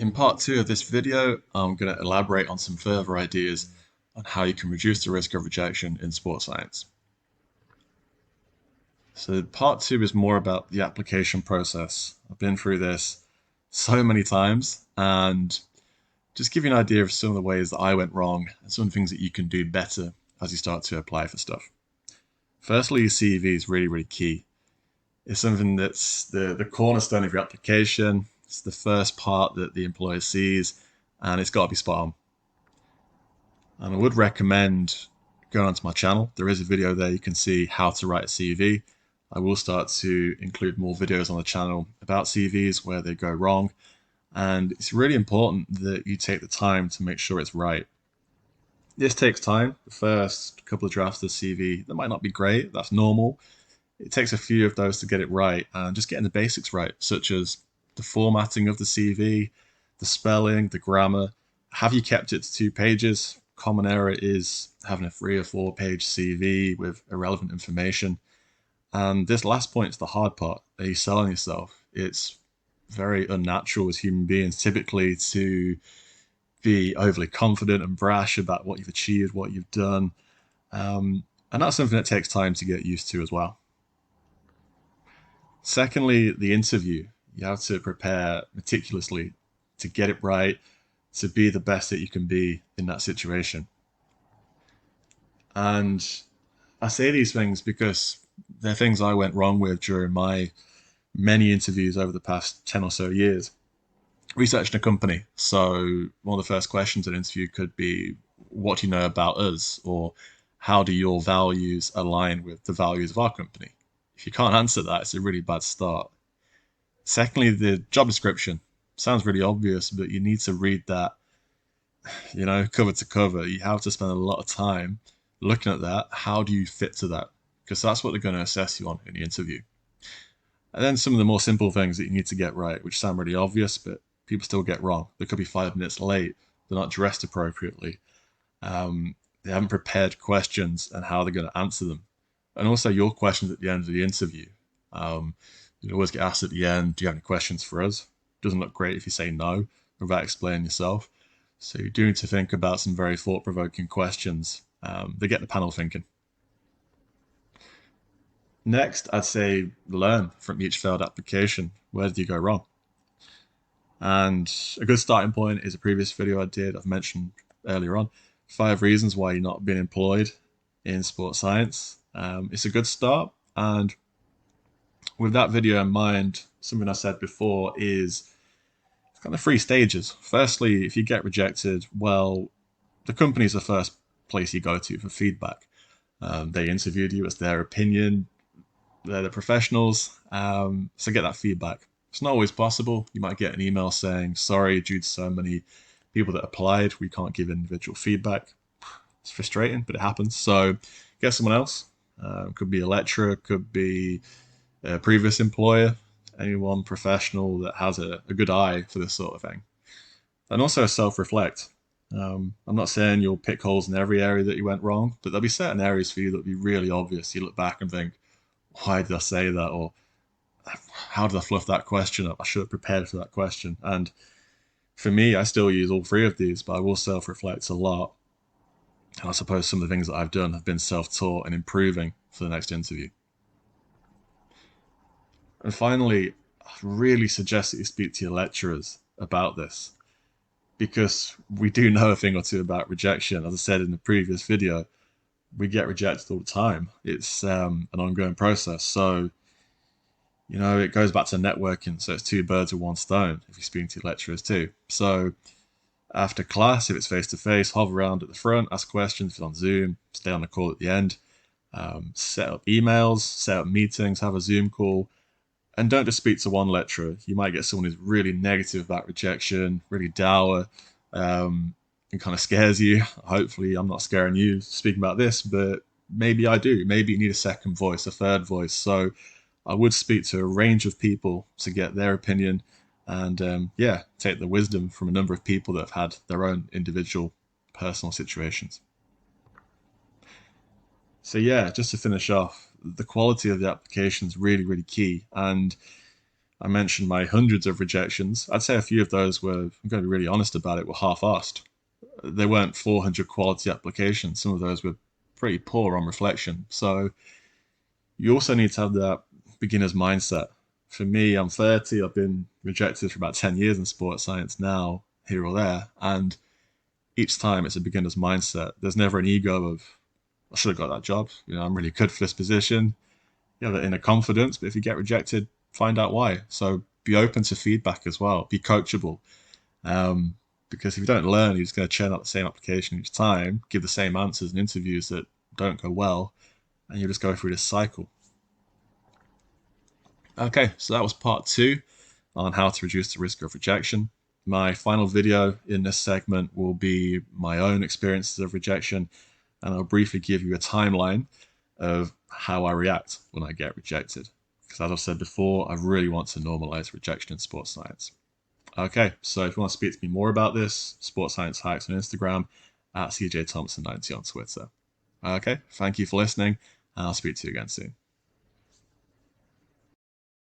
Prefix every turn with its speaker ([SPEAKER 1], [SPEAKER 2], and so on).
[SPEAKER 1] In part two of this video, I'm going to elaborate on some further ideas on how you can reduce the risk of rejection in sports science. So part two is more about the application process. I've been through this so many times and just give you an idea of some of the ways that I went wrong and some of the things that you can do better as you start to apply for stuff. Firstly, your CV is really, really key. It's something that's the cornerstone of your application. It's the first part that the employer sees, and it's got to be spot on. And I would recommend going onto my channel. There is a video there you can see how to write a CV. I will start to include more videos on the channel about CVs where they go wrong. And it's really important that you take the time to make sure it's right. This takes time. The first couple of drafts of the CV, that might not be great. That's normal. It takes a few of those to get it right and just getting the basics right, such as the formatting of the CV, the spelling, the grammar. Have you kept it to 2 pages? Common error is having a 3 or 4 page CV with irrelevant information. And this last point is the hard part. Are you selling yourself? It's very unnatural as human beings typically to be overly confident and brash about what you've achieved, what you've done. And that's something that takes time to get used to as well. Secondly, the interview. You have to prepare meticulously to get it right, to be the best that you can be in that situation. And I say these things because they're things I went wrong with during my many interviews over the past 10 or so years. Researching a company. So one of the first questions in an interview could be, what do you know about us? Or how do your values align with the values of our company? If you can't answer that, it's a really bad start. Secondly, the job description. Sounds really obvious, but you need to read that, cover to cover. You have to spend a lot of time looking at that. How do you fit to that? Because that's what they're going to assess you on in the interview. And then some of the more simple things that you need to get right, which sound really obvious, but people still get wrong. They could be 5 minutes late. They're not dressed appropriately. They haven't prepared questions and how they're going to answer them. And also your questions at the end of the interview. You always get asked at the end, do you have any questions for us? Doesn't look great if you say no without explaining yourself. So you do need to think about some very thought-provoking questions. They get the panel thinking. Next, I'd say learn from each failed application. Where did you go wrong? And a good starting point is a previous video I've mentioned earlier on. 5 reasons why you're not being employed in sports science. It's a good start. And with that video in mind, something I said before is kind of 3 stages. Firstly, if you get rejected, well, the company's the first place you go to for feedback. They interviewed you, it's their opinion, they're the professionals, so get that feedback. It's not always possible. You might get an email saying, sorry, due to so many people that applied, we can't give individual feedback. It's frustrating, but it happens. So get someone else. Could be a lecturer, could be a previous employer, anyone professional that has a good eye for this sort of thing. And also self-reflect. I'm not saying you'll pick holes in every area that you went wrong, but there'll be certain areas for you that'll be really obvious. You look back and think, why did I say that? Or how did I fluff that question up? I should have prepared for that question. And for me, I still use all 3 of these, but I will self-reflect a lot. And I suppose some of the things that I've done have been self-taught and improving for the next interview. And finally, I really suggest that you speak to your lecturers about this, because we do know a thing or two about rejection. As I said in the previous video, we get rejected all the time. It's an ongoing process. So, it goes back to networking. So it's 2 birds with 1 stone if you speak to your lecturers too. So after class, if it's face-to-face, hover around at the front, ask questions. If it's on Zoom, stay on the call at the end. Set up emails, set up meetings, have a Zoom call. And don't just speak to one lecturer. You might get someone who's really negative about rejection, really dour, and kind of scares you. Hopefully I'm not scaring you speaking about this, but maybe I do. Maybe you need a second voice, a third voice. So I would speak to a range of people to get their opinion and take the wisdom from a number of people that have had their own individual personal situations. So just to finish off, the quality of the application is really, really key. And I mentioned my hundreds of rejections. I'd say a few of those were, I'm going to be really honest about it, were half-assed. They weren't 400 quality applications. Some of those were pretty poor on reflection. So you also need to have that beginner's mindset. For me, I'm 30. I've been rejected for about 10 years in sports science now, here or there. And each time it's a beginner's mindset. There's never an ego of, I should have got that job. I'm really good for this position. You have that inner confidence, but if you get rejected, find out why. So be open to feedback as well. Be coachable. Um, because if you don't learn, you're just going to churn out the same application each time, give the same answers in interviews that don't go well, and you'll just go through this cycle. Okay, so that was part 2 on how to reduce the risk of rejection. My final video in this segment will be my own experiences of rejection, and I'll briefly give you a timeline of how I react when I get rejected. Because as I've said before, I really want to normalize rejection in sports science. Okay, so if you want to speak to me more about this, Sports Science Hacks on Instagram, at CJ Thompson 90 on Twitter. Okay, thank you for listening, and I'll speak to you again soon.